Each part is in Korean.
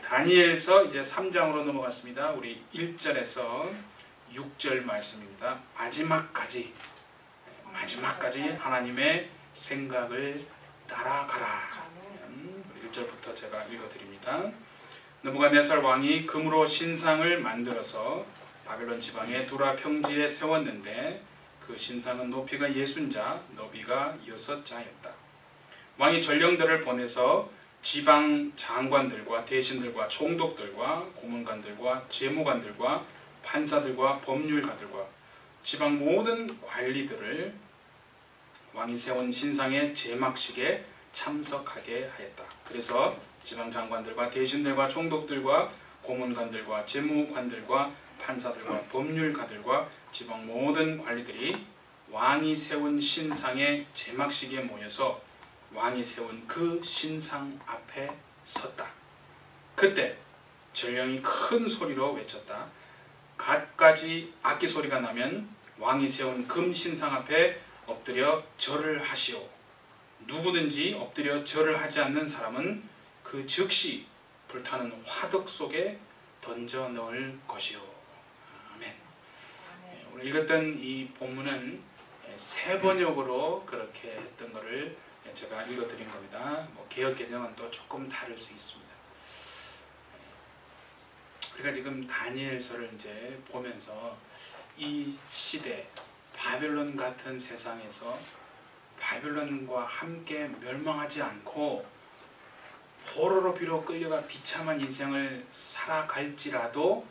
다니엘서 이제 3장으로 넘어갔습니다. 우리 1절에서 6절 말씀입니다. 마지막까지 하나님의 생각을 따라가라. 1절부터 제가 읽어드립니다. 느부갓네살 왕이 금으로 신상을 만들어서 바벨론 지방의 두라 평지에 세웠는데 그 신상은 높이가 60자, 너비가 6자였다. 왕이 전령들을 보내서 지방 장관들과 대신들과 총독들과 고문관들과 재무관들과 판사들과 법률가들과 지방 모든 관리들을 왕이 세운 신상의 제막식에 참석하게 하였다. 그래서 지방 장관들과 대신들과 총독들과 고문관들과 재무관들과 판사들과 법률가들과 지방 모든 관리들이 왕이 세운 신상의 제막식에 모여서 왕이 세운 그 신상 앞에 섰다. 그때 전령이 큰 소리로 외쳤다. 갖가지 악기 소리가 나면 왕이 세운 금 신상 앞에 엎드려 절을 하시오. 누구든지 엎드려 절을 하지 않는 사람은 그 즉시 불타는 화덕 속에 던져 넣을 것이오. 아멘. 오늘 읽었던 이 본문은 세 번역으로 그렇게 했던 것을 제가 읽어드린 겁니다. 개역 개정은 또 조금 다를 수 있습니다. 우리가 지금 다니엘서를 이제 보면서 이 시대 바벨론 같은 세상에서 바벨론과 함께 멸망하지 않고 포로로 비록 끌려가 비참한 인생을 살아갈지라도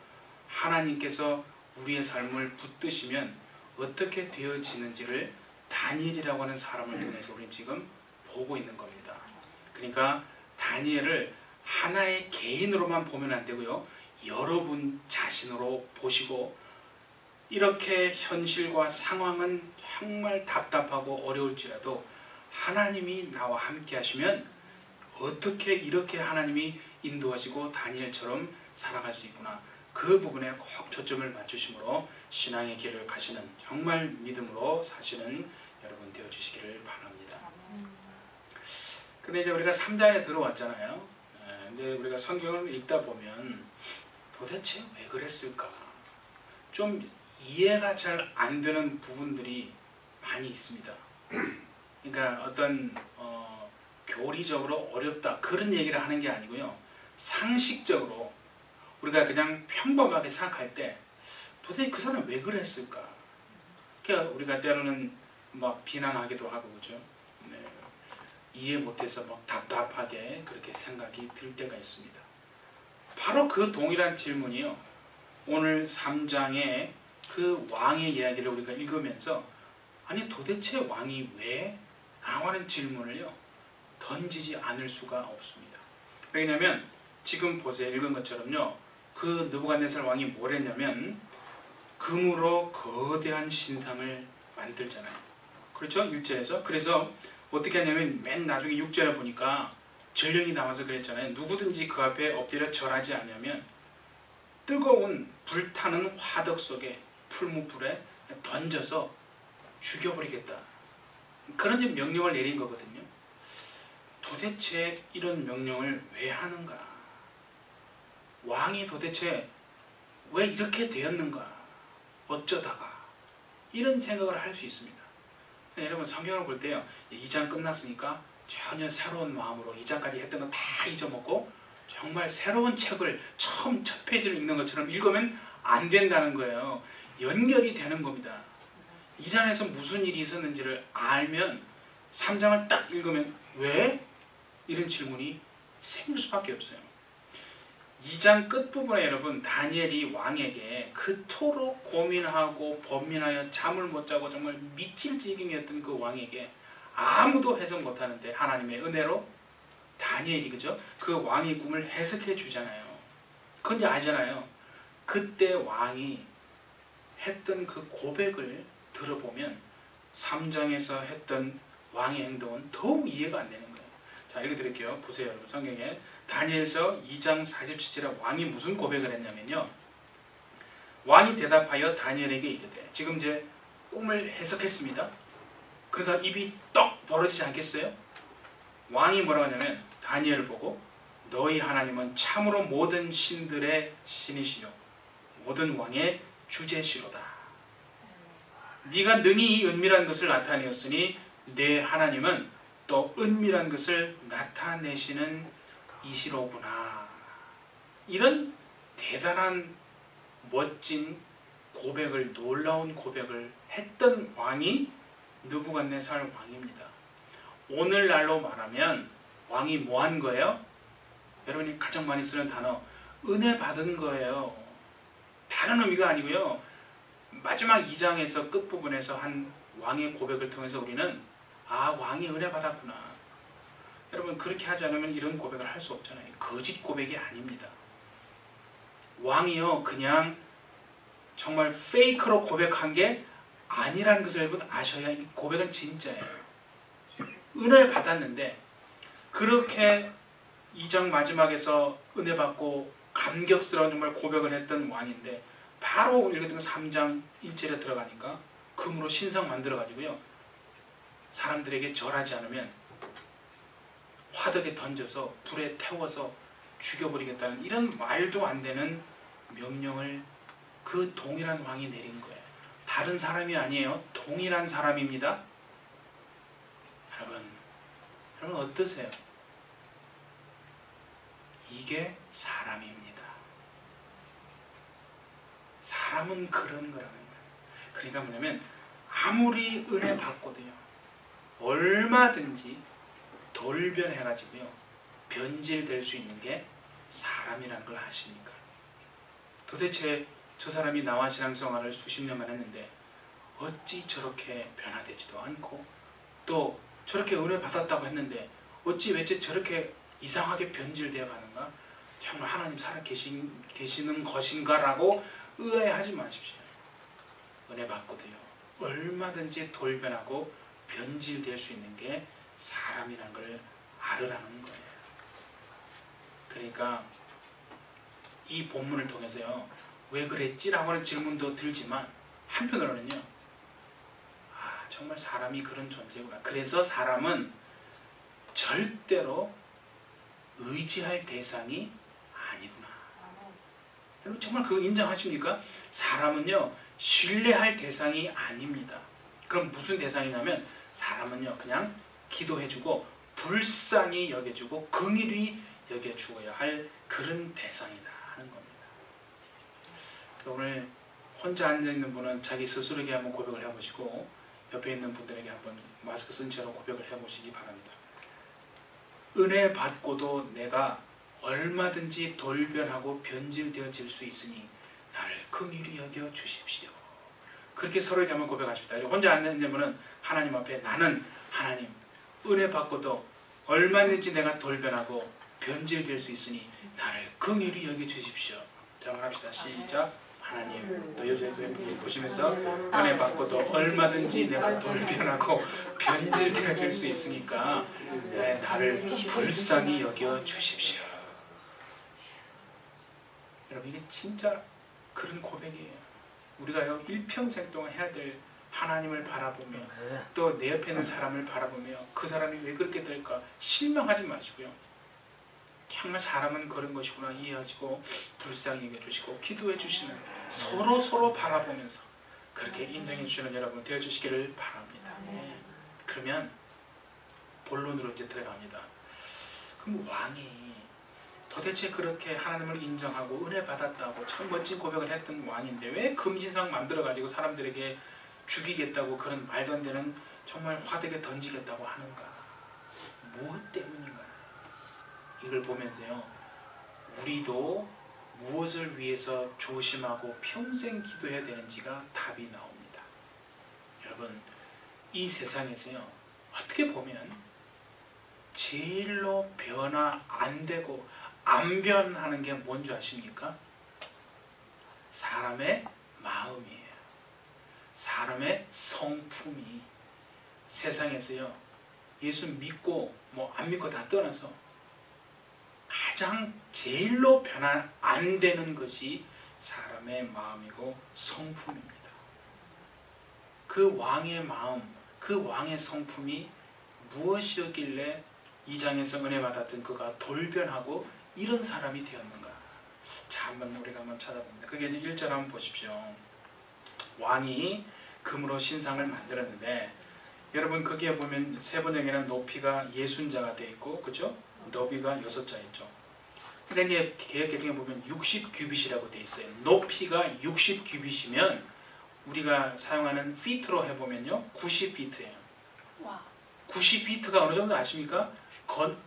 하나님께서 우리의 삶을 붙드시면 어떻게 되어지는지를 다니엘이라고 하는 사람을 통해서 우리는 지금 보고 있는 겁니다. 그러니까 다니엘을 하나의 개인으로만 보면 안 되고요. 여러분 자신으로 보시고 이렇게 현실과 상황은 정말 답답하고 어려울지라도 하나님이 나와 함께 하시면 어떻게 이렇게 하나님이 인도하시고 다니엘처럼 살아갈 수 있구나. 그 부분에 꼭 초점을 맞추심으로 신앙의 길을 가시는 정말 믿음으로 사시는 여러분 되어주시기를 바랍니다. 근데 이제 우리가 3장에 들어왔잖아요. 이제 우리가 성경을 읽다 보면 도대체 왜 그랬을까? 좀 이해가 잘 안 되는 부분들이 많이 있습니다. 그러니까 어떤 교리적으로 어렵다 그런 얘기를 하는 게 아니고요. 상식적으로 우리가 그냥 평범하게 생각할 때 도대체 그 사람 왜 그랬을까? 그러니까 우리가 때로는 막 비난하기도 하고 그죠? 네. 이해 못해서 막 답답하게 그렇게 생각이 들 때가 있습니다. 바로 그 동일한 질문이요. 오늘 3장의 그 왕의 이야기를 우리가 읽으면서 아니 도대체 왕이 왜? 라고 하는 질문을요. 던지지 않을 수가 없습니다. 왜냐하면 지금 보세요. 읽은 것처럼요. 그 느부갓네살 왕이 뭘 했냐면 금으로 거대한 신상을 만들잖아요. 그렇죠? 1절에서. 그래서 어떻게 하냐면 맨 나중에 6절에 보니까 전령이 나와서 그랬잖아요. 누구든지 그 앞에 엎드려 절하지 않으면 뜨거운 불타는 화덕 속에 풀무불에 던져서 죽여버리겠다. 그런 명령을 내린 거거든요. 도대체 이런 명령을 왜 하는가? 왕이 도대체 왜 이렇게 되었는가? 어쩌다가? 이런 생각을 할 수 있습니다. 여러분 성경을 볼 때요. 2장 끝났으니까 전혀 새로운 마음으로 2장까지 했던 거 다 잊어먹고 정말 새로운 책을 처음 첫 페이지를 읽는 것처럼 읽으면 안 된다는 거예요. 연결이 되는 겁니다. 2장에서 무슨 일이 있었는지를 알면 3장을 딱 읽으면 왜? 이런 질문이 생길 수밖에 없어요. 2장 끝부분에 여러분 다니엘이 왕에게 그토록 고민하고 번민하여 잠을 못 자고 정말 미칠 지경이었던 그 왕에게 아무도 해석 못하는데 하나님의 은혜로 다니엘이 그죠? 그 왕의 꿈을 해석해 주잖아요. 그건 이제 알잖아요. 그때 왕이 했던 그 고백을 들어보면 3장에서 했던 왕의 행동은 더욱 이해가 안 되는 거예요. 자, 읽어드릴게요. 보세요 여러분 성경에 다니엘서 2장 47절에 왕이 무슨 고백을 했냐면요. 왕이 대답하여 다니엘에게 이르되 지금 이제 꿈을 해석했습니다. 그러니까 입이 떡 벌어지지 않겠어요? 왕이 뭐라고 하냐면 다니엘을 보고 너희 하나님은 참으로 모든 신들의 신이시요 모든 왕의 주제시로다. 네가 능히 이 은밀한 것을 나타내었으니 내 하나님은 또 은밀한 것을 나타내시는 이시로구나. 이런 대단한 멋진 고백을, 놀라운 고백을 했던 왕이 느부갓네살 왕입니다. 오늘날로 말하면 왕이 뭐 한 거예요? 여러분이 가장 많이 쓰는 단어 은혜 받은 거예요. 다른 의미가 아니고요. 마지막 2장에서 끝부분에서 한 왕의 고백을 통해서 우리는 아, 왕이 은혜 받았구나. 여러분 그렇게 하지 않으면 이런 고백을 할 수 없잖아요. 거짓 고백이 아닙니다. 왕이요 그냥 정말 페이크로 고백한 게 아니라는 것을 여러분 아셔야 이 고백은 진짜예요. 은혜를 받았는데 그렇게 2장 마지막에서 은혜 받고 감격스러운 정말 고백을 했던 왕인데 바로 오늘 읽었던 3장 1절에 들어가니까 금으로 신상 만들어가지고요 사람들에게 절하지 않으면 화덕에 던져서 불에 태워서 죽여버리겠다는 이런 말도 안 되는 명령을 그 동일한 왕이 내린 거예요. 다른 사람이 아니에요. 동일한 사람입니다. 여러분 어떠세요? 이게 사람입니다. 사람은 그런 거라는 거예요. 그러니까 뭐냐면 아무리 은혜 받고도요 얼마든지 돌변해가지고요 변질될 수 있는 게 사람이라는 걸 아십니까? 도대체 저 사람이 나와 신앙생활을 수십 년만 했는데 어찌 저렇게 변화되지도 않고 또 저렇게 은혜 받았다고 했는데 어찌 왜 저렇게 이상하게 변질되어 가는가? 정말 하나님 살아 계시는 것인가? 라고 의아해하지 마십시오. 은혜 받고도요 얼마든지 돌변하고 변질될 수 있는 게 사람이라는 걸 알으라는 거예요. 그러니까 이 본문을 통해서요 왜 그랬지? 라고 하는 질문도 들지만 한편으로는요 아 정말 사람이 그런 존재구나. 그래서 사람은 절대로 의지할 대상이 아니구나. 여러분 정말 그거 인정하십니까? 사람은요 신뢰할 대상이 아닙니다. 그럼 무슨 대상이냐면 사람은요 그냥 기도해주고 불쌍히 여겨주고 긍휼히 여겨주어야 할 그런 대상이다 하는 겁니다. 오늘 혼자 앉아있는 분은 자기 스스로에게 한번 고백을 해보시고 옆에 있는 분들에게 한번 마스크 쓴 채로 고백을 해보시기 바랍니다. 은혜 받고도 내가 얼마든지 돌변하고 변질되어질 수 있으니 나를 긍휼히 여겨 주십시오. 그렇게 서로에게 한번 고백하십시다. 혼자 앉아있는 분은 하나님 앞에 나는 하나님 은혜 받고도 얼마든지 내가 돌변하고 변질될 수 있으니 나를 긍휼히 여겨 주십시오. 자, 합시다. 시작. 하나님, 또 여자의 보시면서 은혜 받고도 얼마든지 내가 돌변하고 변질되어질 수 있으니까 나를 불쌍히 여겨 주십시오. 여러분 이게 진짜 그런 고백이에요. 우리가요 일평생 동안 해야 될 하나님을 바라보며 또 내 옆에 있는 사람을 바라보며 그 사람이 왜 그렇게 될까 실망하지 마시고요. 정말 사람은 그런 것이구나 이해하시고 불쌍히 여겨주시고 기도해 주시는 서로 바라보면서 그렇게 인정해 주시는 여러분 되어주시기를 바랍니다. 그러면 본론으로 이제 들어갑니다. 그럼 왕이 도대체 그렇게 하나님을 인정하고 은혜 받았다고 참 멋진 고백을 했던 왕인데 왜 금신상 만들어가지고 사람들에게 죽이겠다고 그런 말도 안 되는 정말 화덕에 던지겠다고 하는가? 무엇 때문인가? 이걸 보면서요 우리도 무엇을 위해서 조심하고 평생 기도해야 되는지가 답이 나옵니다. 여러분 이 세상에서요 어떻게 보면 제일로 변화 안 되고 안 변하는 게 뭔지 아십니까? 사람의 마음이에요. 사람의 성품이 세상에서요 예수 믿고 뭐 안 믿고 다 떠나서 가장 제일로 변화 안 되는 것이 사람의 마음이고 성품입니다. 그 왕의 마음, 그 왕의 성품이 무엇이었길래 이 장에서 은혜 받았던 그가 돌변하고 이런 사람이 되었는가? 자, 한번 우리가 한번 찾아봅니다. 그게 이제 1절 한번 보십시오. 왕이 금으로 신상을 만들었는데, 여러분 거기에 보면 세 번역에는 높이가 60자가 되어 있고, 그죠? 너비가 6자 있죠. 근데 이제 개역개정에 보면 60규빗이라고 되어 있어요. 높이가 60규빗이면 우리가 사용하는 피트로 해보면요 90피트예요. 90피트가 어느 정도 아십니까?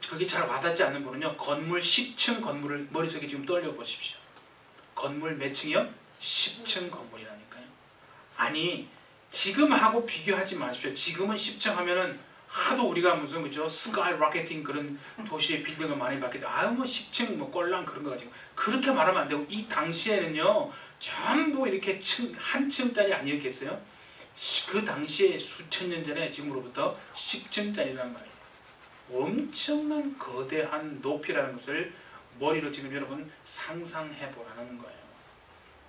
그게 잘 와닿지 않는 분은요, 건물 10층 건물을 머릿속에 지금 떠올려 보십시오. 건물 몇 층이요? 10층 건물이라니까요. 아니, 지금하고 비교하지 마십시오. 지금은 10층 하면은 하도 우리가 무슨 그죠? 스카이 로켓팅 그런 도시의 빌딩을 많이 봤기 때문에 아유 뭐 10층 뭐 꼴랑 그런 거 가지고 그렇게 말하면 안 되고, 이 당시에는요 전부 이렇게 한 층짜리 아니었겠어요? 그 당시에 수천 년 전에 지금으로부터 10층짜리라는 말이에요. 엄청난 거대한 높이라는 것을 머리로 지금 여러분 상상해 보라는 거예요.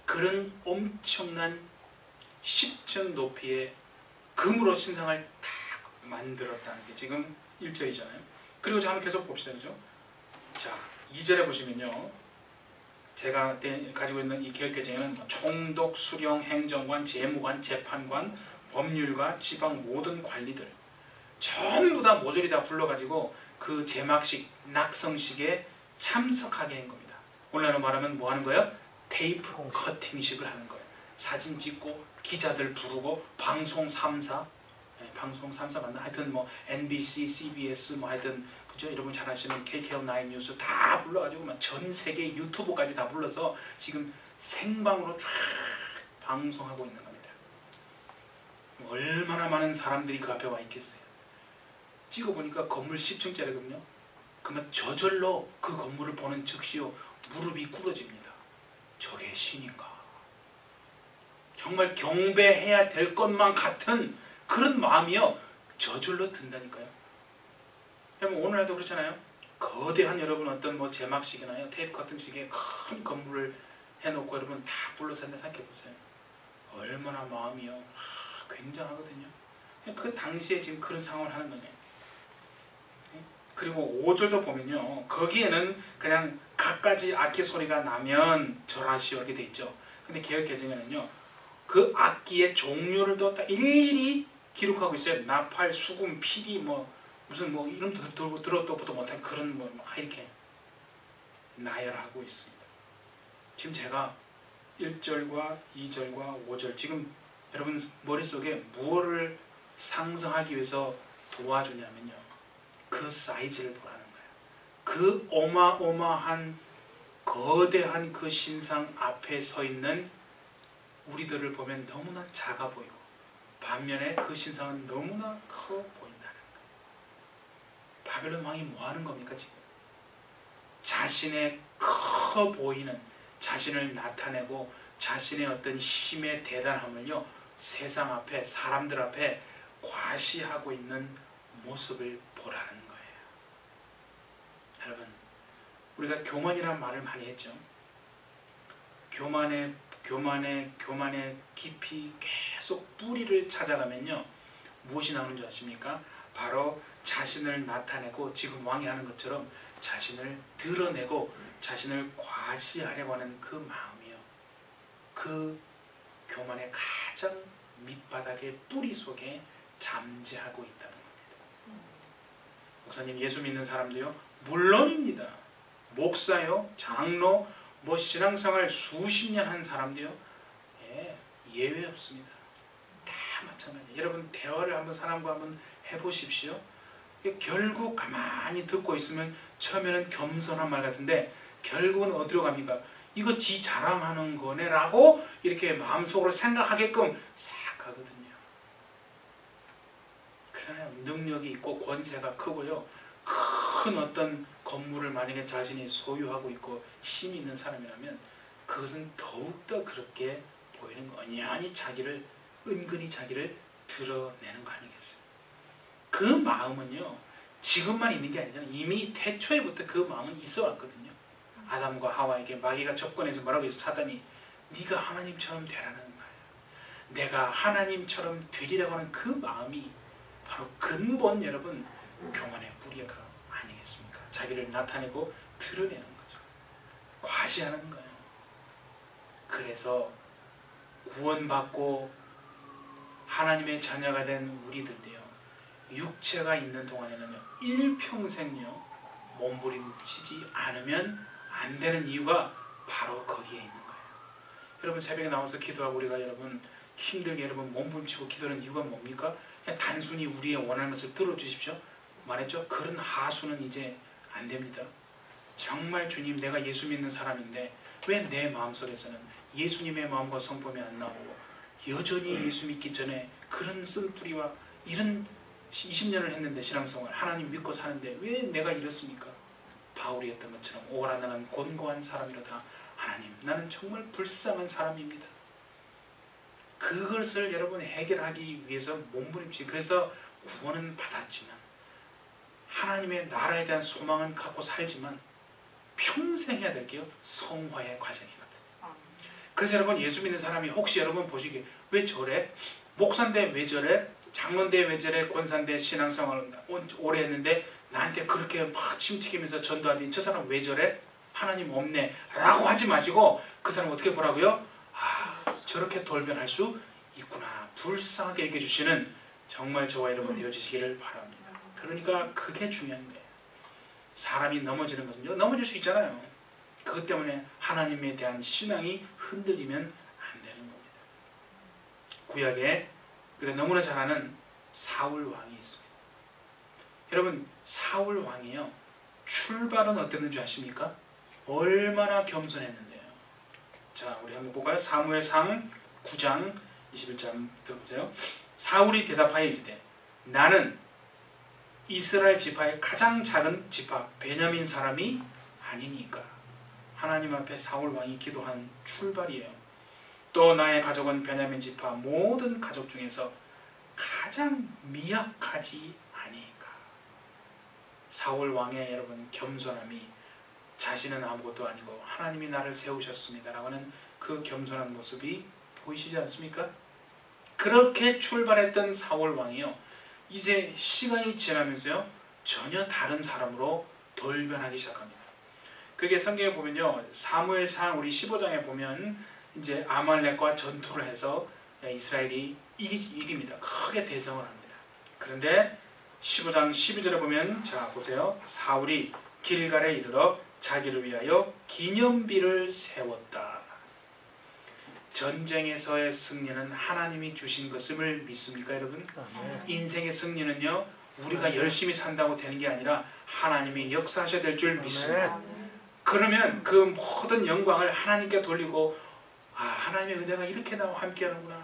그런 엄청난 10층 높이의 금으로 신상을 다 만들었다는 게 지금 1절이잖아요. 그리고 자, 한번 계속 봅시다. 그죠? 자, 2절에 보시면요. 제가 가지고 있는 이 개혁개정에는 총독, 수령, 행정관, 재무관, 재판관, 법률가, 지방 모든 관리들 전부 다 모조리 다 불러가지고 그 제막식, 낙성식에 참석하게 한 겁니다. 오늘날로 말하면 뭐 하는 거예요? 테이프 커팅식을 하는 거예요. 사진 찍고 기자들 부르고 방송 3사, 방송 3사 맞나? 하여튼 뭐 NBC, CBS 뭐 하여튼 그죠? 여러분 잘 아시는 KKL9 뉴스 다 불러가지고 막 전 세계 유튜브까지 다 불러서 지금 생방으로 쫙 방송하고 있는 겁니다. 얼마나 많은 사람들이 그 앞에 와 있겠어요. 찍어보니까 건물 10층짜리거든요. 그러면 저절로 그 건물을 보는 즉시요 무릎이 꿇어집니다. 저게 신인가? 정말 경배해야 될 것만 같은 그런 마음이요 저절로 든다니까요. 여러분 오늘날도 그렇잖아요. 거대한 여러분 어떤 뭐 제막식이나요 테이프 커팅식에 큰 건물을 해놓고 여러분 다 불러서 생각해 보세요. 얼마나 마음이요 굉장하거든요. 그 당시에 지금 그런 상황을 하는 거예요. 그리고 5절도 보면요 거기에는 그냥 갖가지 악기 소리가 나면 절하시오 이렇게 돼 있죠. 근데 개역개정에는요 그 악기의 종류를 또 일일이 기록하고 있어요. 나팔, 수금, 피리 뭐 무슨 뭐 이런 들어도 못한 그런 뭐 이렇게 나열하고 있습니다. 지금 제가 1절과 2절과 5절 지금 여러분 머릿속에 무엇을 상상하기 위해서 도와주냐면요 그 사이즈를 보라는 거예요. 그 어마어마한 거대한 그 신상 앞에 서 있는 우리들을 보면 너무나 작아 보이고 반면에 그 신상은 너무나 커 보인다는 거예요. 바벨론 왕이 뭐 하는 겁니까 지금? 자신의 커 보이는 자신을 나타내고 자신의 어떤 힘의 대단함을요 세상 앞에 사람들 앞에 과시하고 있는 모습을 보라는 거예요. 여러분 우리가 교만이라는 말을 많이 했죠. 교만의 깊이 계속 뿌리를 찾아가면요 무엇이 나오는 줄 아십니까? 바로 자신을 나타내고 지금 왕이 하는 것처럼 자신을 드러내고 자신을 과시하려고 하는 그 마음이요 그 교만의 가장 밑바닥의 뿌리 속에 잠재하고 있다는 겁니다. 목사님 예수 믿는 사람도요 물론입니다. 목사요 장로 뭐 신앙생활 수십 년 한 사람도요 예외 없습니다. 다 마찬가지예요. 여러분 대화를 한번 사람과 한번 해보십시오. 결국 가만히 듣고 있으면 처음에는 겸손한 말 같은데 결국은 어디로 갑니까? 이거 지 자랑하는 거네 라고 이렇게 마음속으로 생각하게끔 싹 가거든요. 그러잖아요. 능력이 있고 권세가 크고요 큰 어떤 건물을 만약에 자신이 소유하고 있고 힘이 있는 사람이라면 그것은 더욱더 그렇게 보이는 거 아니 자기를 은근히 자기를 드러내는 거 아니겠어요? 그 마음은요 지금만 있는 게 아니잖아요. 이미 태초에부터 그 마음은 있어 왔거든요. 아담과 하와에게 마귀가 접근해서 뭐라고 했어요? 사단이 네가 하나님처럼 되라는 거예요. 내가 하나님처럼 되리라고 하는 그 마음이 바로 근본 여러분 교만의 뿌리가 아니겠습니까? 자기를 나타내고 드러내는 거죠. 과시하는 거예요. 그래서 구원받고 하나님의 자녀가 된 우리들도요, 육체가 있는 동안에는요, 일평생요 몸부림치지 않으면 안 되는 이유가 바로 거기에 있는 거예요. 여러분 새벽에 나와서 기도하고 우리가 여러분 힘들게 여러분 몸부림치고 기도하는 이유가 뭡니까? 그냥 단순히 우리의 원하는 것을 들어주십시오 말했죠? 그런 하수는 이제 안 됩니다. 정말 주님, 내가 예수 믿는 사람인데 왜 내 마음속에서는 예수님의 마음과 성품이 안 나오고 여전히 예수 믿기 전에 그런 쓴뿌리와 이런 20년을 했는데 신앙생활 하나님 믿고 사는데 왜 내가 이렇습니까? 바울이 했던 것처럼 오라 나는 곤고한 사람이로다. 하나님, 나는 정말 불쌍한 사람입니다. 그것을 여러분 해결하기 위해서 몸부림치. 그래서 구원은 받았지만 하나님의 나라에 대한 소망은 갖고 살지만 평생 해야 될 게요, 성화의 과정이거든요. 그래서 여러분 예수 믿는 사람이 혹시 여러분 보시기에 왜 저래? 목사인데 왜 저래? 장로인데 왜 저래? 권사인데 신앙생활을 오래 했는데 나한테 그렇게 막 침튀기면서 전도하더니 저 사람 왜 저래? 하나님 없네 라고 하지 마시고 그 사람 어떻게 보라고요? 아, 저렇게 돌변할 수 있구나. 불쌍하게 여겨주시는 정말 저와 여러분 되어주시기를 바랍니다. 그러니까 그게 중요한 거예요. 사람이 넘어지는 것은요, 넘어질 수 있잖아요. 그것 때문에 하나님에 대한 신앙이 흔들리면 안 되는 겁니다. 구약에 우리가 너무나 잘 아는 사울 왕이 있습니다. 여러분 사울 왕이요, 출발은 어땠는지 아십니까? 얼마나 겸손했는데요. 자, 우리 한번 볼까요? 사무엘상 9장 21절 들어보세요. 사울이 대답하여 이르되 나는 이스라엘 지파의 가장 작은 지파 베냐민 사람이 아니니까. 하나님 앞에 사울 왕이 기도한 출발이에요. 또 나의 가족은 베냐민 지파 모든 가족 중에서 가장 미약하지 아니까. 사울 왕의 여러분 겸손함이 자신은 아무것도 아니고 하나님이 나를 세우셨습니다 라고 하는 그 겸손한 모습이 보이시지 않습니까? 그렇게 출발했던 사울 왕이요, 이제 시간이 지나면서요 전혀 다른 사람으로 돌변하기 시작합니다. 그게 성경에 보면요, 사무엘상 우리 15장에 보면 이제 아말렉과 전투를 해서 이스라엘이 이깁니다. 크게 대성을 합니다. 그런데 15장 12절에 보면, 자 보세요. 사울이 길갈에 이르러 자기를 위하여 기념비를 세웠다. 전쟁에서의 승리는 하나님이 주신 것임을 믿습니까 여러분? 인생의 승리는요 우리가 열심히 산다고 되는 게 아니라 하나님이 역사하셔야 될 줄 믿습니다. 그러면 그 모든 영광을 하나님께 돌리고, 아, 하나님의 은혜가 이렇게 나와 함께 하는구나.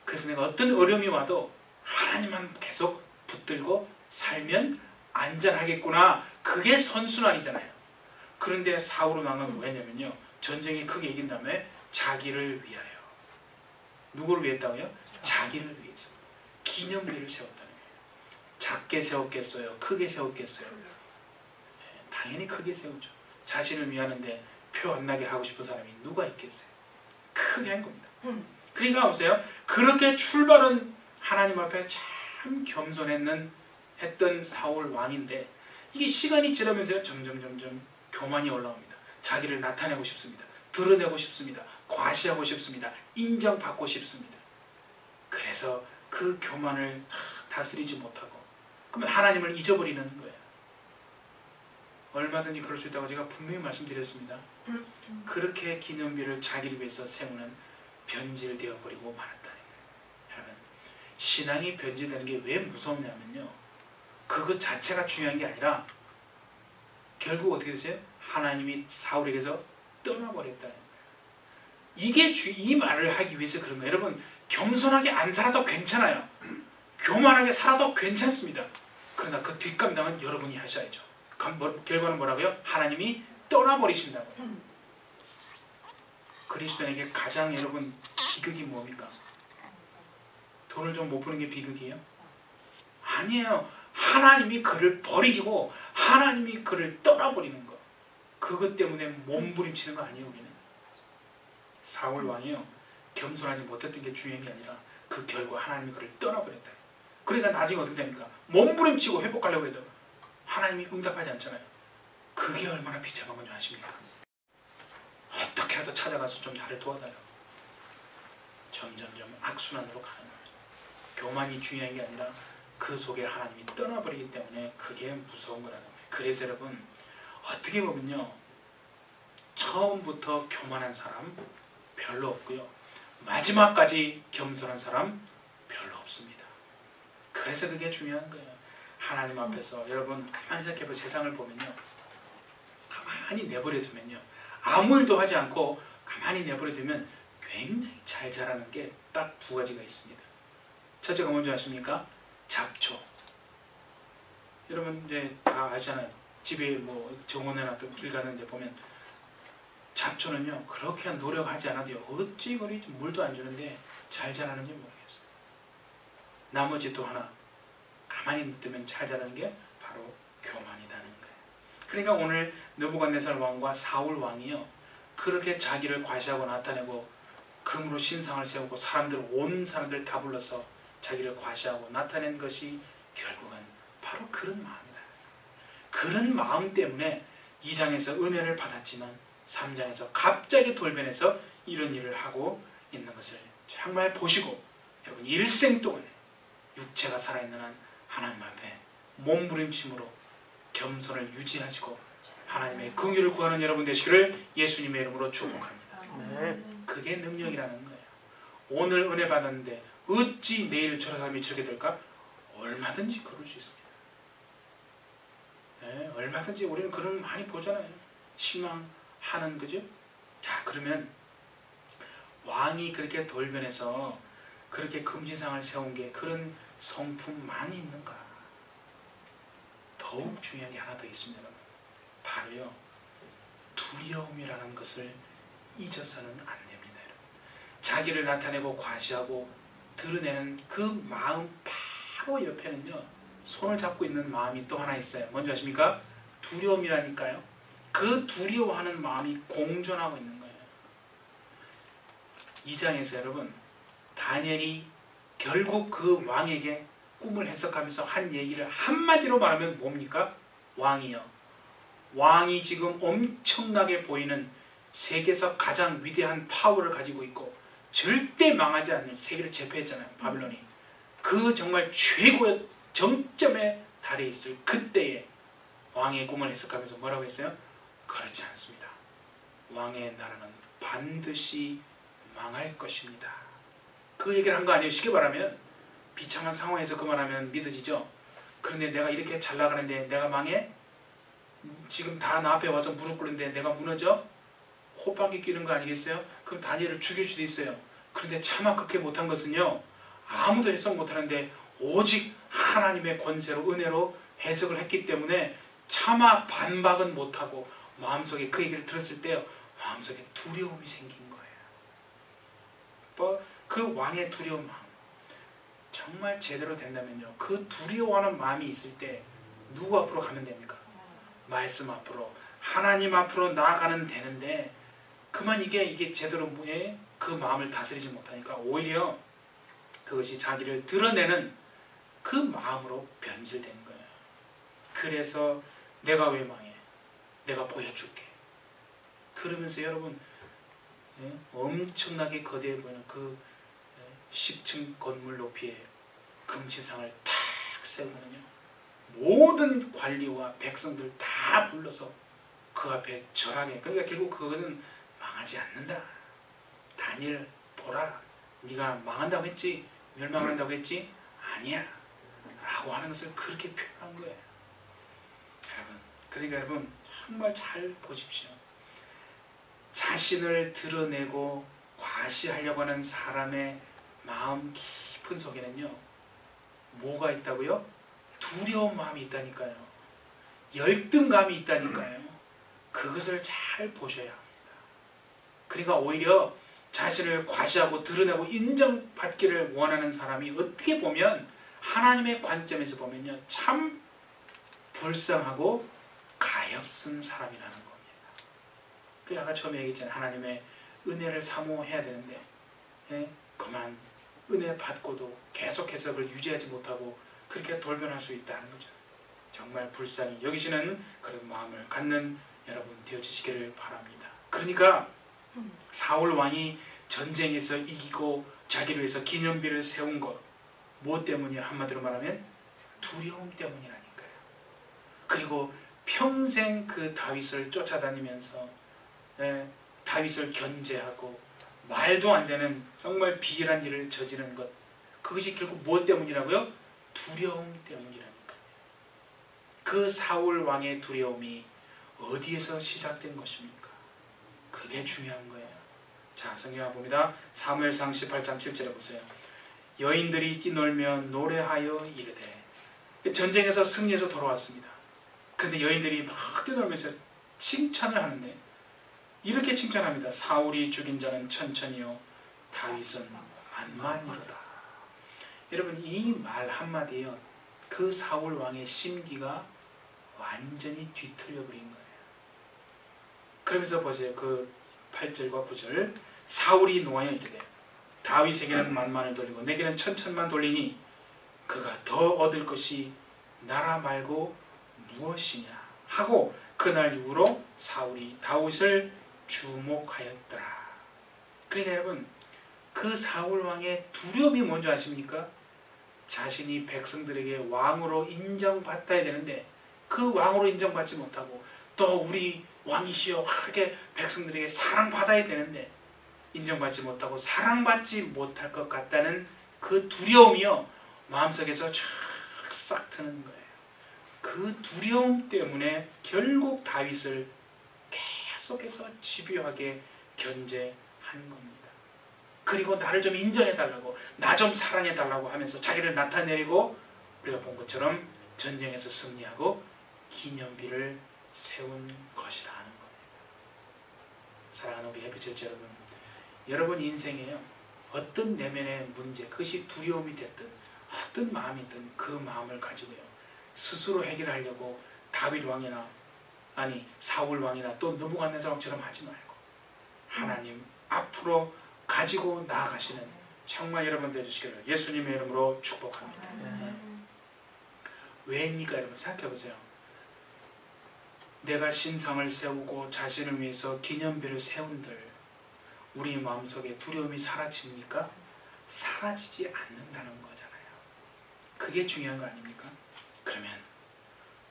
그래서 내가 어떤 어려움이 와도 하나님만 계속 붙들고 살면 안전하겠구나. 그게 선순환이잖아요. 그런데 사울 왕은 왜냐면요, 전쟁이 크게 이긴 다음에 자기를 위하여. 누구를 위했다고요? 자기를 위해서 기념비를 세웠다는 거예요. 작게 세웠겠어요? 크게 세웠겠어요? 당연히 크게 세우죠. 자신을 위하는데 표 안 나게 하고 싶은 사람이 누가 있겠어요? 크게 한 겁니다. 그러니까 보세요. 그렇게 출발은 하나님 앞에 참 겸손했던 사울 왕인데 이게 시간이 지나면서 점점 교만이 올라옵니다. 자기를 나타내고 싶습니다. 드러내고 싶습니다. 과시하고 싶습니다. 인정받고 싶습니다. 그래서 그 교만을 다스리지 못하고 그러면 하나님을 잊어버리는 거예요. 얼마든지 그럴 수 있다고 제가 분명히 말씀드렸습니다. 그렇게 기념비를 자기를 위해서 세우는 변질되어 버리고 말았다는 거예요. 여러분, 신앙이 변질되는 게 왜 무섭냐면요, 그것 자체가 중요한 게 아니라 결국 어떻게 되세요? 하나님이 사울에게서 떠나버렸다는 거예요. 이 말을 하기 위해서 그런 거예요. 여러분, 겸손하게 안 살아도 괜찮아요. 교만하게 살아도 괜찮습니다. 그러나 그 뒷감당은 여러분이 하셔야죠. 결과는 뭐라고요? 하나님이 떠나버리신다고요. 그리스도인에게 가장 여러분 비극이 뭡니까? 돈을 좀 못 버는 게 비극이에요? 아니에요. 하나님이 그를 버리고 하나님이 그를 떠나버리는 거. 그것 때문에 몸부림치는 거 아니에요. 우리는 사울 왕이요, 겸손하지 못했던 게 중요한 게 아니라 그 결과 하나님이 그를 떠나버렸다. 그러니까 나중에 어떻게 됩니까? 몸부림치고 회복하려고 해도 하나님이 응답하지 않잖아요. 그게 얼마나 비참한 건지 아십니까? 찾아가서 좀 나를 도와달라고 점점점 악순환으로 가는 거예요. 교만이 중요한 게 아니라 그 속에 하나님이 떠나버리기 때문에 그게 무서운 거라는 거예요. 그래서 여러분 어떻게 보면요, 처음부터 교만한 사람 별로 없고요, 마지막까지 겸손한 사람 별로 없습니다. 그래서 그게 중요한 거예요. 하나님 앞에서 여러분 가만히 생각해보세요. 세상을 보면요, 가만히 내버려 두면요, 아무 일도 하지 않고 가만히 내버려 두면 굉장히 잘 자라는 게 딱 두 가지가 있습니다. 첫째가 뭔지 아십니까? 잡초. 여러분 이제 다 아시잖아요. 집에 뭐 정원에나 또 길 가는데 보면 잡초는요, 그렇게 노력하지 않아도 어찌 그리 물도 안 주는데 잘 자라는지 모르겠어요. 나머지 또 하나, 가만히 놔두면 잘 자라는 게 바로 교만이라는 거예요. 그러니까 오늘 느부갓네살 왕과 사울 왕이요, 그렇게 자기를 과시하고 나타내고 금으로 신상을 세우고 온 사람들 다 불러서 자기를 과시하고 나타낸 것이 결국은 바로 그런 마음이다. 그런 마음 때문에 2장에서 은혜를 받았지만 3장에서 갑자기 돌변해서 이런 일을 하고 있는 것을 정말 보시고, 여러분 일생 동안 육체가 살아있는 한 하나님 앞에 몸부림침으로 겸손을 유지하시고 하나님의 긍휼을 구하는 여러분 되시기를 예수님의 이름으로 축복합니다. 그게 능력이라는 거예요. 오늘 은혜 받았는데 어찌 내일 저 사람이 저렇게 될까? 얼마든지 그럴 수 있습니다. 네, 얼마든지 우리는 그런 많이 보잖아요. 실망하는, 그죠? 자, 그러면 왕이 그렇게 돌변해서 그렇게 금지상을 세운 게 그런 성품만이 있는가? 더욱 중요한 게 하나 더 있습니다. 바로요, 두려움이라는 것을 잊어서는 안 됩니다. 여러분. 자기를 나타내고 과시하고 드러내는 그 마음 바로 옆에는요, 손을 잡고 있는 마음이 또 하나 있어요. 뭔지 아십니까? 두려움이라니까요. 그 두려워하는 마음이 공존하고 있는 거예요. 2장에서 여러분, 다니엘이 결국 그 왕에게 꿈을 해석하면서 한 얘기를 한마디로 말하면 뭡니까? 왕이 지금 엄청나게 보이는 세계에서 가장 위대한 파워를 가지고 있고 절대 망하지 않는, 세계를 제패했잖아요, 바빌론이. 그 정말 최고의 정점에 달해 있을 그때에 왕의 꿈을 해석하면서 뭐라고 했어요? 그렇지 않습니다. 왕의 나라는 반드시 망할 것입니다. 그 얘기를 한 거 아니에요. 쉽게 말하면 비참한 상황에서 그 말하면 믿어지죠. 그런데 내가 이렇게 잘 나가는데 내가 망해? 지금 다 나 앞에 와서 무릎 꿇는데 내가 무너져? 호빵이 끼는 거 아니겠어요? 그럼 다니엘을 죽일 수도 있어요. 그런데 차마 그렇게 못한 것은요, 아무도 해석 못하는데 오직 하나님의 권세로, 은혜로 해석을 했기 때문에 차마 반박은 못하고 마음속에 그 얘기를 들었을 때 마음속에 두려움이 생긴 거예요. 그 왕의 두려운 마음 정말 제대로 된다면요, 그 두려워하는 마음이 있을 때 누구 앞으로 가면 됩니까? 말씀 앞으로, 하나님 앞으로 나아가는 되는데 그만 이게 제대로 그 마음을 다스리지 못하니까 오히려 그것이 자기를 드러내는 그 마음으로 변질된 거예요. 그래서 내가 왜 망해? 내가 보여줄게. 그러면서 여러분 엄청나게 거대해 보이는 그 10층 건물 높이의 금시상을 탁 세우면요, 모든 관리와 백성들 다 불러서 그 앞에 절하게, 그러니까 결국 그것은 망하지 않는다. 다니엘 보라, 네가 망한다고 했지? 멸망한다고 했지? 아니야 라고 하는 것을 그렇게 표현한 거예요. 여러분, 그러니까 여러분 정말 잘 보십시오. 자신을 드러내고 과시하려고 하는 사람의 마음 깊은 속에는요, 뭐가 있다고요? 두려운 마음이 있다니까요. 열등감이 있다니까요. 그것을 잘 보셔야 합니다. 그러니까 오히려 자신을 과시하고 드러내고 인정받기를 원하는 사람이 어떻게 보면 하나님의 관점에서 보면요, 참 불쌍하고 가엾은 사람이라는 겁니다. 그래서 아까 처음에 얘기했잖아요. 하나님의 은혜를 사모해야 되는데 그만 은혜 받고도 계속해서 그걸 유지하지 못하고 그렇게 돌변할 수 있다는 거죠. 정말 불쌍히 여기시는 그런 마음을 갖는 여러분 되어주시기를 바랍니다. 그러니까 사울 왕이 전쟁에서 이기고 자기를 위해서 기념비를 세운 것, 무엇 때문이야? 한마디로 말하면 두려움 때문이라니까요. 그리고 평생 그 다윗을 쫓아다니면서 다윗을 견제하고 말도 안 되는 정말 비일한 일을 저지르는 것, 그것이 결국 무엇 때문이라고요? 두려움 때문이라니까요. 그 사울 왕의 두려움이 어디에서 시작된 것입니까? 그게 중요한 거예요. 자, 성경을 봅니다. 사무엘상 18장 7절에 보세요. 여인들이 뛰놀며 노래하여 이르되, 전쟁에서 승리해서 돌아왔습니다. 근데 여인들이 막 뛰놀면서 칭찬을 하는데 이렇게 칭찬합니다. 사울이 죽인 자는 천천히요 다윗은 만만이로다. 여러분, 이 말 한마디에요, 그 사울 왕의 심기가 완전히 뒤틀려 버린 거예요. 그러면서 보세요. 그 8절과 9절. 사울이 노하여 이르되 다윗에게는 만만을 돌리고 내게는 천천만 돌리니 그가 더 얻을 것이 나라 말고 무엇이냐 하고 그날 이후로 사울이 다윗을 주목하였더라. 그러니까 여러분, 그 사울 왕의 두려움이 뭔지 아십니까? 자신이 백성들에게 왕으로 인정받아야 되는데 그 왕으로 인정받지 못하고, 또 우리 왕이시여 하게 백성들에게 사랑받아야 되는데 인정받지 못하고 사랑받지 못할 것 같다는 그 두려움이요, 마음속에서 쫙싹 트는 거예요. 그 두려움 때문에 결국 다윗을 계속해서 집요하게 견제하는 겁니다. 그리고 나를 좀 인정해달라고, 나 좀 사랑해달라고 하면서 자기를 나타내고, 우리가 본 것처럼 전쟁에서 승리하고 기념비를 세운 것이라 하는 겁니다. 사랑하는 우리 해피처치 여러분, 여러분 인생에요, 어떤 내면의 문제, 그것이 두려움이 됐든 어떤 마음이든 그 마음을 가지고요, 스스로 해결하려고 다윗 왕이나 아니 사울 왕이나 또 느부갓네살 왕처럼 하지 말고 하나님 앞으로 가지고 나아가시는 정말 여러분 되시기를 예수님의 이름으로 축복합니다. 왜입니까? 여러분 생각해보세요. 내가 신상을 세우고 자신을 위해서 기념비를 세운들 우리 마음속에 두려움이 사라집니까? 사라지지 않는다는 거잖아요. 그게 중요한 거 아닙니까?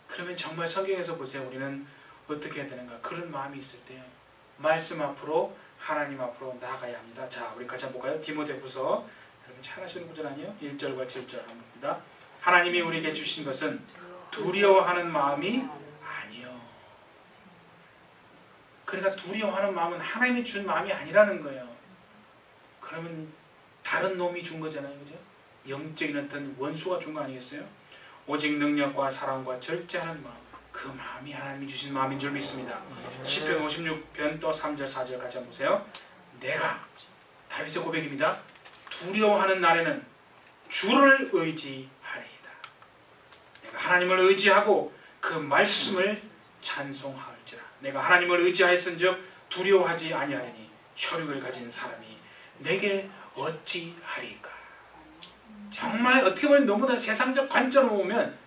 그러면 정말 성경에서 보세요. 우리는 어떻게 해야 되는가? 그런 마음이 있을 때요, 말씀 앞으로, 하나님 앞으로 나아가야 합니다. 자, 우리 같이 한번 볼까요? 디모데후서, 여러분 잘 아시는 구절 아니에요? 1절과 7절 한번 봅니다. 하나님이 우리에게 주신 것은 두려워하는 마음이 아니요. 그러니까 두려워하는 마음은 하나님이 준 마음이 아니라는 거예요. 그러면 다른 놈이 준 거잖아요. 그죠? 영적인 어떤 원수가 준 거 아니겠어요? 오직 능력과 사랑과 절제하는 마음, 그 마음이 하나님이 주신 마음인 줄 믿습니다. 시편 56편 또 3절 4절 같이 한번 보세요. 내가, 다윗의 고백입니다. 두려워하는 날에는 주를 의지하리이다. 내가 하나님을 의지하고 그 말씀을 찬송할지라. 내가 하나님을 의지하였은즉 두려워하지 아니하리니 혈육을 가진 사람이 내게 어찌하리까. 정말 어떻게 보면 너무나 세상적 관점으로 보면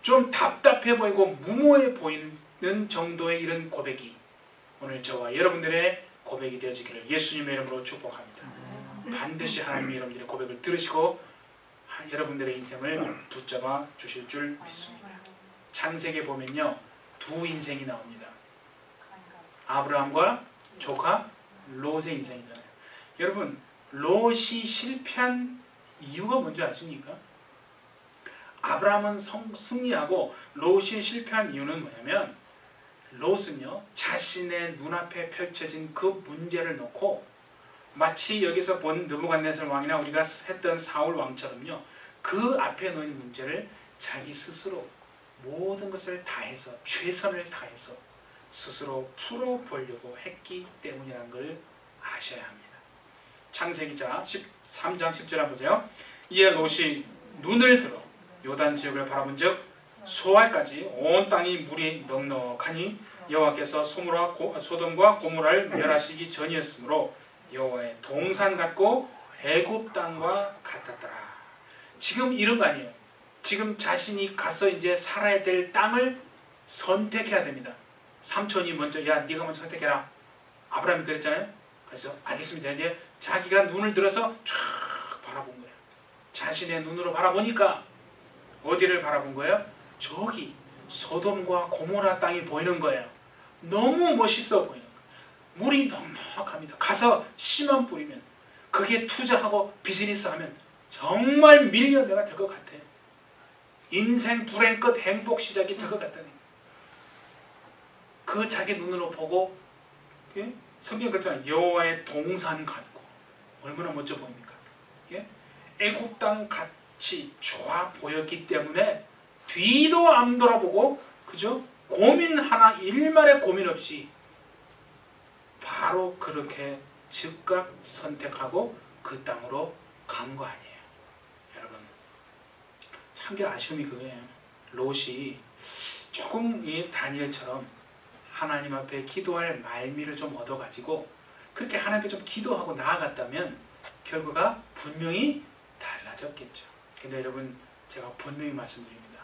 좀 답답해 보이고 무모해 보이는 정도의 이런 고백이 오늘 저와 여러분들의 고백이 되어지기를 예수님의 이름으로 축복합니다. 반드시 하나님이 여러분들의 고백을 들으시고 여러분들의 인생을 붙잡아 주실 줄 믿습니다. 창세기에 보면요, 두 인생이 나옵니다. 아브라함과 조카 롯의 인생이잖아요. 여러분, 롯이 실패한 이유가 뭔지 아십니까? 아브라함은 승리하고 롯이 실패한 이유는 뭐냐면, 롯은요, 자신의 눈앞에 펼쳐진 그 문제를 놓고 마치 여기서 본 느부갓네살 왕이나 우리가 했던 사울 왕처럼요, 그 앞에 놓인 문제를 자기 스스로 모든 것을 다해서, 최선을 다해서 스스로 풀어보려고 했기 때문이라는 걸 아셔야 합니다. 창세기자 13장 10절 한번 보세요. 이에 롯이 눈을 들어 요단 지역을 바라본 즉 소알까지 온 땅이 물이 넉넉하니 여호와께서 소돔과 고모라를 멸하시기 전이었으므로 여호와의 동산 같고 애굽 땅과 같았더라. 지금 이런 거 아니에요. 지금 자신이 가서 이제 살아야 될 땅을 선택해야 됩니다. 삼촌이 먼저, 야 네가 먼저 선택해라. 아브라함이 그랬잖아요. 그래서 알겠습니다. 이제 자기가 눈을 들어서 쫙 바라본 거예요. 자신의 눈으로 바라보니까 어디를 바라본 거예요? 저기 소돔과 고모라 땅이 보이는 거예요. 너무 멋있어 보이는 거예요. 물이 넉넉합니다. 가서 씨만 뿌리면 거기에 투자하고 비즈니스하면 정말 밀리언너가 될 것 같아요. 인생 불행끝 행복 시작이 될 것 같다니. 그 자기 눈으로 보고 예? 성경 그렇잖아요. 여호와의 동산 같고 얼마나 멋져 보입니까? 예? 애국 땅 같이 좋아 보였기 때문에 뒤도 안 돌아보고 그죠? 고민 하나 일말의 고민 없이 바로 그렇게 즉각 선택하고 그 땅으로 간 거 아니에요. 여러분 참게 아쉬움이 그거예요. 롯이 조금 이 다니엘처럼 하나님 앞에 기도할 말미를 좀 얻어가지고 그렇게 하나님께 좀 기도하고 나아갔다면 결과가 분명히 달라졌겠죠. 근데 여러분 제가 분명히 말씀드립니다.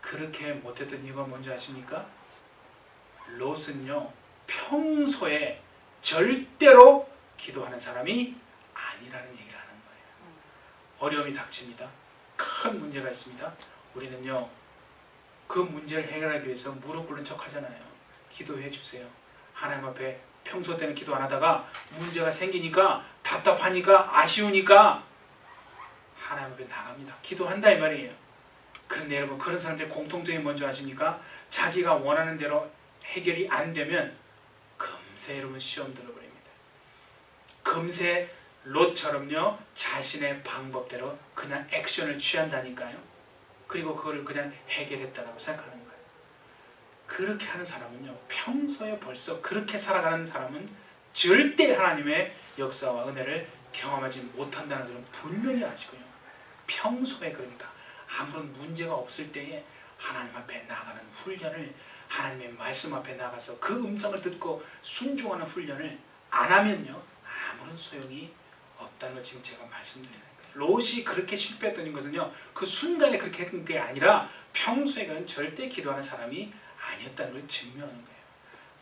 그렇게 못했던 이유가 뭔지 아십니까? 롯은요 평소에 절대로 기도하는 사람이 아니라는 얘기를 하는 거예요. 어려움이 닥칩니다. 큰 문제가 있습니다. 우리는요 그 문제를 해결하기 위해서 무릎 꿇는 척 하잖아요. 기도해 주세요. 하나님 앞에 평소 때는 기도 안 하다가 문제가 생기니까 답답하니까 아쉬우니까 하나님 앞에 나갑니다. 기도한다 이 말이에요. 그런데 여러분 그런 사람들의 공통점이 뭔지 아십니까? 자기가 원하는 대로 해결이 안 되면 금세 여러분 시험 들어버립니다. 금세 롯처럼요 자신의 방법대로 그냥 액션을 취한다니까요. 그리고 그걸 그냥 해결했다라고 생각하는 거예요. 그렇게 하는 사람은요 평소에 벌써 그렇게 살아가는 사람은 절대 하나님의 역사와 은혜를 경험하지 못한다는 점은 분명히 아시고요. 평소에 그러니까 아무런 문제가 없을 때에 하나님 앞에 나가는 훈련을 하나님의 말씀 앞에 나가서 그 음성을 듣고 순종하는 훈련을 안 하면요 아무런 소용이 없다는 걸 지금 제가 말씀드리는 거예요. 롯이 그렇게 실패했던 것은요 그 순간에 그렇게 했던 게 아니라 평소에 그는 절대 기도하는 사람이 아니었다는 걸 증명하는 거예요.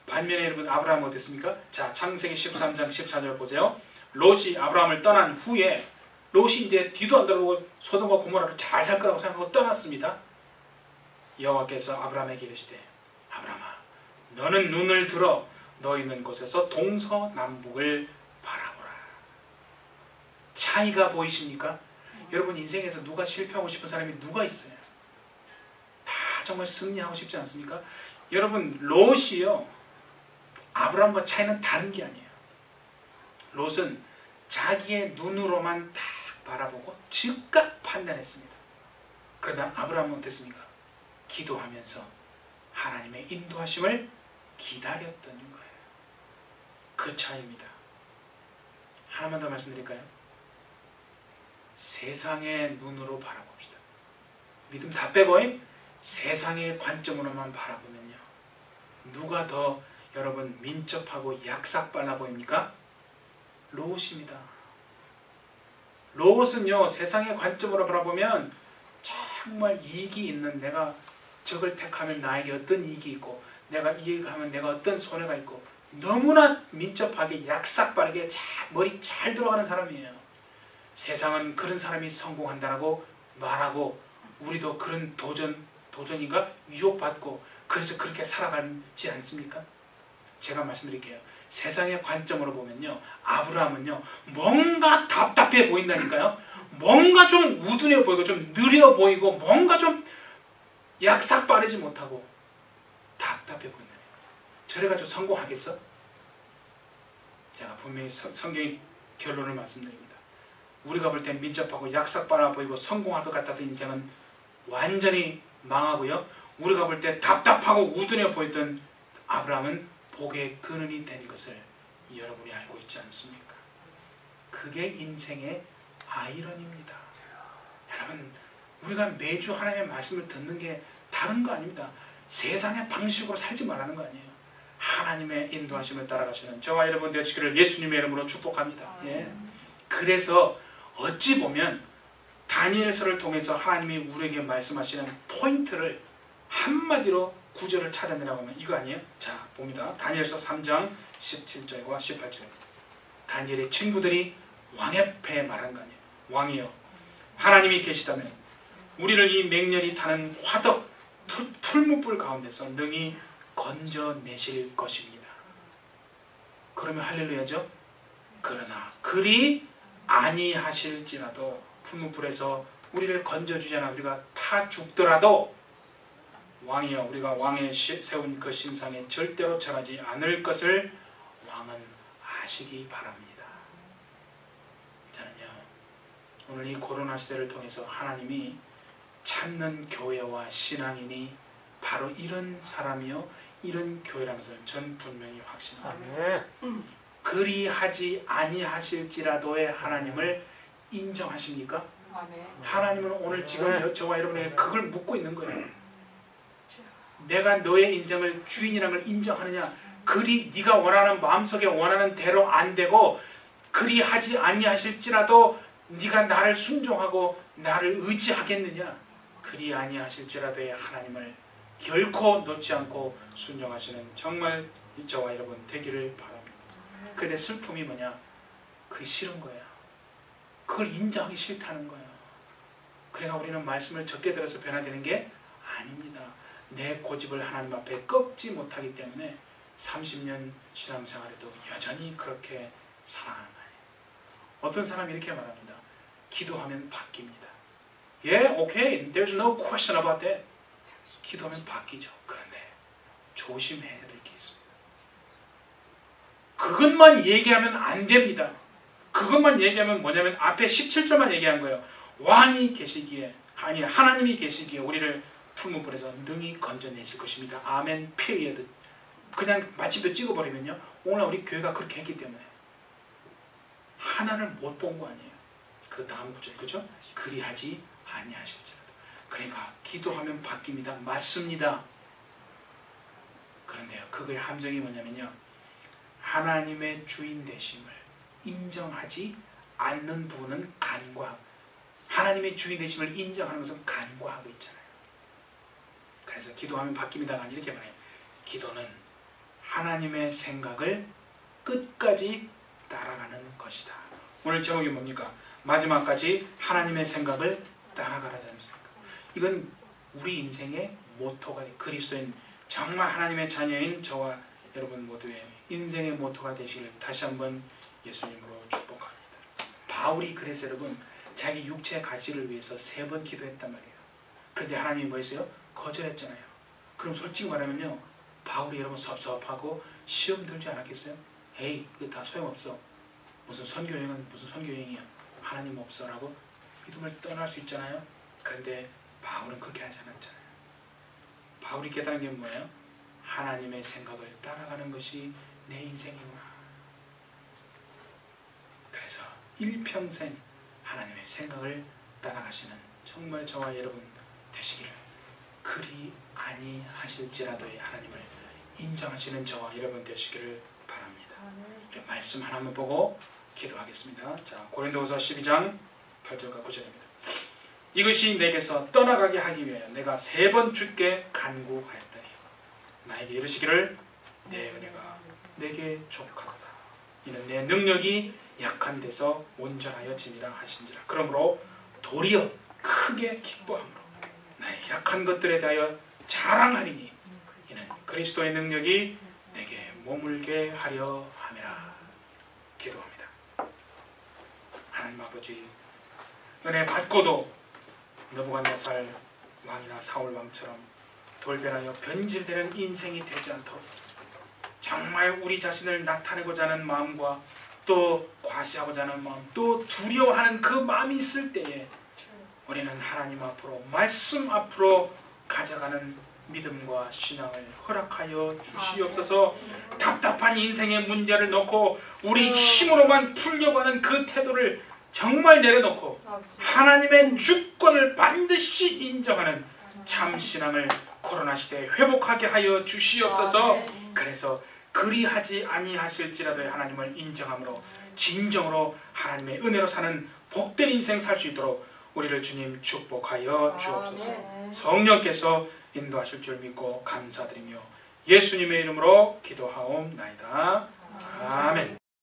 반면에 여러분 아브라함은 어땠습니까? 자 창세기 13장 14절 보세요. 롯이 아브라함을 떠난 후에 롯이 이제 뒤도 안 돌아보고 소돔과 고모라를 잘 살 거라고 생각하고 떠났습니다. 여호와께서 아브라함에게 이르시되 아브라함아 너는 눈을 들어 너 있는 곳에서 동서남북을 바라보라. 차이가 보이십니까? 여러분 인생에서 누가 실패하고 싶은 사람이 누가 있어요? 다 정말 승리하고 싶지 않습니까? 여러분 롯이요 아브라함과 차이는 다른 게 아니에요. 롯은 자기의 눈으로만 딱 바라보고 즉각 판단했습니다. 그러나 아브라함은 어땠습니까? 기도하면서 하나님의 인도하심을 기다렸던 거예요. 그 차이입니다. 하나만 더 말씀드릴까요? 세상의 눈으로 바라봅시다. 믿음 다 빼고 세상의 관점으로만 바라보면요 누가 더 여러분 민첩하고 약삭빨라 보입니까? 롯입니다. 롯은요 세상의 관점으로 바라보면 정말 이익이 있는 내가 적을 택하면 나에게 어떤 이익이 있고 내가 이익하면 내가 어떤 손해가 있고 너무나 민첩하게 약삭빠르게 머리 잘 돌아가는 사람이에요. 세상은 그런 사람이 성공한다고 말하고 우리도 그런 도전인가 유혹받고 그래서 그렇게 살아가지 않습니까? 제가 말씀드릴게요. 세상의 관점으로 보면요 아브라함은요 뭔가 답답해 보인다니까요. 뭔가 좀 우둔해 보이고 좀 느려 보이고 뭔가 좀 약삭 빠르지 못하고 답답해 보인다. 저래가지고 성공하겠어? 제가 분명히 성경의 결론을 말씀드립니다. 우리가 볼 땐 민첩하고 약삭 빨라 보이고 성공할 것 같았던 인생은 완전히 망하고요. 우리가 볼 때 답답하고 우둔해 보였던 아브라함은 복의 근원이 된 것을 여러분이 알고 있지 않습니까? 그게 인생의 아이러니입니다. 여러분 우리가 매주 하나님의 말씀을 듣는 게 다른 거 아닙니다. 세상의 방식으로 살지 말라는 거 아니에요. 하나님의 인도하심을 따라가시는 저와 여러분 되시기를 예수님의 이름으로 축복합니다. 예. 그래서 어찌 보면 다니엘서를 통해서 하나님이 우리에게 말씀하시는 포인트를 한마디로 구절을 찾아내라고 하면 이거 아니에요? 자 봅니다. 다니엘서 3장 17절과 18절 다니엘의 친구들이 왕 앞에 말한 거 아니에요. 왕이여, 하나님이 계시다면 우리를 이 맹렬히 타는 화덕 풀무불 가운데서 능히 건져내실 것입니다. 그러면 할렐루야죠. 그러나 그리 아니하실지라도 풀무불에서 우리를 건져주잖아. 우리가 타 죽더라도 왕이여, 우리가 왕의 세운 그 신상에 절대로 절하지 않을 것을 왕은 아시기 바랍니다. 저는요, 오늘 이 코로나 시대를 통해서 하나님이 찾는 교회와 신앙인이 바로 이런 사람이요, 이런 교회라는 것을 전 분명히 확신합니다. 그리하지 아니하실지라도의 하나님을 인정하십니까? 하나님은 오늘 지금 저와 여러분에게 그걸 묻고 있는 거예요. 내가 너의 인생을 주인이라는 걸 인정하느냐? 그리 네가 원하는 마음속에 원하는 대로 안 되고 그리하지 아니하실지라도 네가 나를 순종하고 나를 의지하겠느냐? 그리 아니하실지라도의 하나님을 결코 놓지 않고 순종하시는 정말 저와 여러분 되기를 바랍니다. 근데 슬픔이 뭐냐? 그게 싫은 거야. 그걸 인정하기 싫다는 거야. 그러니까 우리는 말씀을 적게 들어서 변화되는 게 아닙니다. 내 고집을 하나님 앞에 꺾지 못하기 때문에 30년 신앙생활에도 여전히 그렇게 살아가는 거예요. 어떤 사람이 이렇게 말합니다. 기도하면 바뀝니다. Yeah, okay, there's no question about that. 기도하면 바뀌죠. 그런데 조심해야 될 게 있습니다. 그것만 얘기하면 안 됩니다. 그것만 얘기하면 뭐냐면 앞에 17절만 얘기한 거예요. 왕이 계시기에, 아니 하나님이 계시기에 우리를 풀무불에서 능히 건져내실 것입니다. 아멘. 피리어드. 그냥 마침표 찍어버리면요, 오늘 우리 교회가 그렇게 했기 때문에 하나를 못 본 거 아니에요. 그 다음 구절, 그죠? 그리하지 아니하실지라도. 그러니까 기도하면 바뀝니다. 맞습니다. 그런데요, 그거의 함정이 뭐냐면요, 하나님의 주인 되심을 인정하지 않는 부분은 간과하고, 하나님의 주인 되심을 인정하는 것은 간과하고 있잖아요. 그래서 기도하면 바뀝니다가 아니라 이렇게 말해요. 기도는 하나님의 생각을 끝까지 따라가는 것이다. 오늘 제목이 뭡니까? 마지막까지 하나님의 생각을 따라가라지 않습니까? 이건 우리 인생의 모토가, 그리스도인 정말 하나님의 자녀인 저와 여러분 모두의 인생의 모토가 되시길 다시 한번 예수님으로 축복합니다. 바울이 그래서 여러분 자기 육체의 가치를 위해서 3번 기도했단 말이에요. 그런데 하나님이 뭐 했어요? 거절했잖아요. 그럼 솔직히 말하면요, 바울이 여러분 섭섭하고 시험 들지 않았겠어요? 에이, 이거 다 소용없어. 무슨 선교여행은 무슨 선교여행이야. 하나님 없어라고 믿음을 떠날 수 있잖아요. 그런데 바울은 그렇게 하지 않았잖아요. 바울이 깨달은 게 뭐예요? 하나님의 생각을 따라가는 것이 내 인생이구나. 그래서 일평생 하나님의 생각을 따라가시는 정말 저와 여러분 되시기를, 그리 아니하실지라도의 하나님을 인정하시는 저와 여러분 되시기를 바랍니다. 말씀 하나만 보고 기도하겠습니다. 자, 고린도후서 12장 8절과 9절입니다. 이것이 내게서 떠나가게 하기 위하여 내가 3번 주께 간구하였더니 나에게 이르시기를 내 은혜가 내게 족하도다. 이는 내 능력이 약한 데서 온전하여 지니라 하신지라. 그러므로 도리어 크게 기뻐함으로 나의 약한 것들에 대하여 자랑하리니 이는 그리스도의 능력이 내게 머물게 하려 함이라. 기도합니다. 하나님 아버지, 은혜 받고도 느부갓네살 왕이나 사울 왕처럼 돌변하여 변질되는 인생이 되지 않도록 정말 우리 자신을 나타내고자 하는 마음과 또 과시하고자 하는 마음, 또 두려워하는 그 마음이 있을 때에 우리는 하나님 앞으로, 말씀 앞으로 가져가는 믿음과 신앙을 허락하여 주시옵소서. 답답한 인생의 문제를 놓고 우리 힘으로만 풀려고 하는 그 태도를 정말 내려놓고 하나님의 주권을 반드시 인정하는 참 신앙을 코로나 시대에 회복하게 하여 주시옵소서. 그래서 그리하지 아니하실지라도 하나님을 인정함으로 진정으로 하나님의 은혜로 사는 복된 인생 살 수 있도록 우리를 주님 축복하여 주옵소서. 성령께서 인도하실 줄 믿고 감사드리며 예수님의 이름으로 기도하옵나이다. 아멘.